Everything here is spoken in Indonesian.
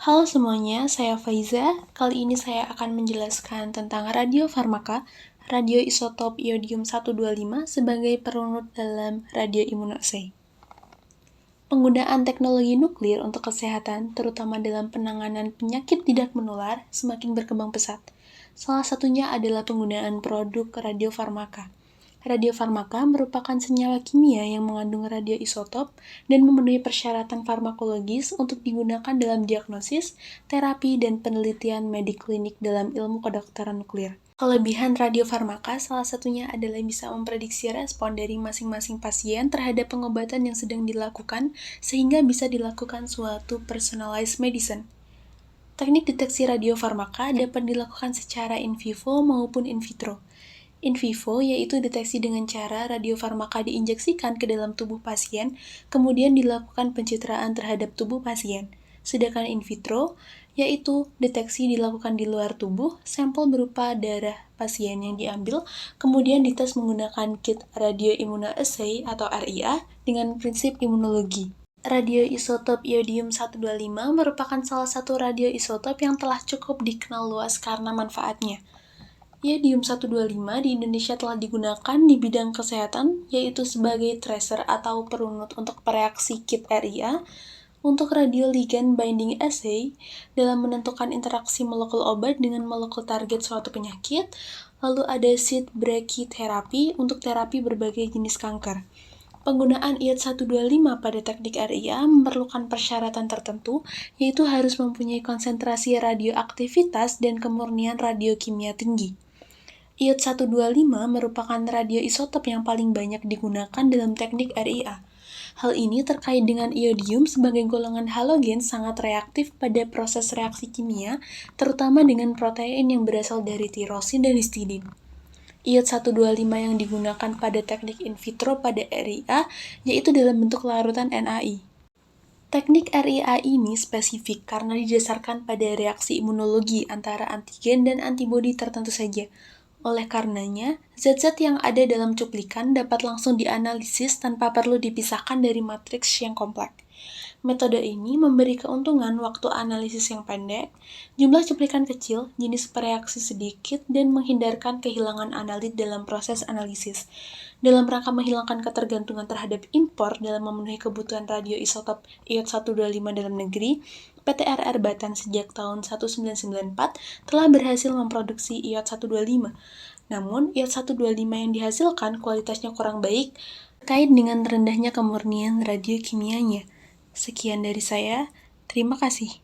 Halo semuanya, saya Faiza. Kali ini saya akan menjelaskan tentang radiofarmaka, radioisotop iodium 125 sebagai perunut dalam radioimmunoassay. Penggunaan teknologi nuklir untuk kesehatan, terutama dalam penanganan penyakit tidak menular, semakin berkembang pesat. Salah satunya adalah penggunaan produk radiofarmaka. Radiofarmaka merupakan senyawa kimia yang mengandung radioisotop dan memenuhi persyaratan farmakologis untuk digunakan dalam diagnosis, terapi, dan penelitian medik klinik dalam ilmu kedokteran nuklir. Kelebihan radiofarmaka salah satunya adalah bisa memprediksi respon dari masing-masing pasien terhadap pengobatan yang sedang dilakukan, sehingga bisa dilakukan suatu personalized medicine. Teknik deteksi radiofarmaka dapat dilakukan secara in vivo maupun in vitro. In vivo yaitu deteksi dengan cara radiofarmaka diinjeksikan ke dalam tubuh pasien, kemudian dilakukan pencitraan terhadap tubuh pasien. Sedangkan in vitro yaitu deteksi dilakukan di luar tubuh, sampel berupa darah pasien yang diambil, kemudian dites menggunakan kit radioimmunoassay atau RIA dengan prinsip imunologi. Radioisotop iodium 125 merupakan salah satu radioisotop yang telah cukup dikenal luas karena manfaatnya. Iodium 125 di Indonesia telah digunakan di bidang kesehatan, yaitu sebagai tracer atau perunut untuk reaksi kit RIA, untuk radioligand binding assay dalam menentukan interaksi molekul obat dengan molekul target suatu penyakit, lalu ada seed brachytherapy untuk terapi berbagai jenis kanker. Penggunaan iod 125 pada teknik RIA memerlukan persyaratan tertentu, yaitu harus mempunyai konsentrasi radioaktivitas dan kemurnian radiokimia tinggi. Iod 125 merupakan radioisotop yang paling banyak digunakan dalam teknik RIA. Hal ini terkait dengan iodium sebagai golongan halogen sangat reaktif pada proses reaksi kimia, terutama dengan protein yang berasal dari tirosin dan histidin. Iod 125 yang digunakan pada teknik in vitro pada RIA yaitu dalam bentuk larutan NAI. Teknik RIA ini spesifik karena didasarkan pada reaksi imunologi antara antigen dan antibodi tertentu saja. Oleh karenanya, zat-zat yang ada dalam cuplikan dapat langsung dianalisis tanpa perlu dipisahkan dari matriks yang kompleks. Metode ini memberi keuntungan waktu analisis yang pendek, jumlah cuplikan kecil, jenis reaksi sedikit, dan menghindarkan kehilangan analit dalam proses analisis. Dalam rangka menghilangkan ketergantungan terhadap impor dalam memenuhi kebutuhan radioisotop iod 125 dalam negeri, PT RR Batan sejak tahun 1994 telah berhasil memproduksi iod 125. Namun, iod 125 yang dihasilkan kualitasnya kurang baik terkait dengan rendahnya kemurnian radiokimianya. Sekian dari saya, terima kasih.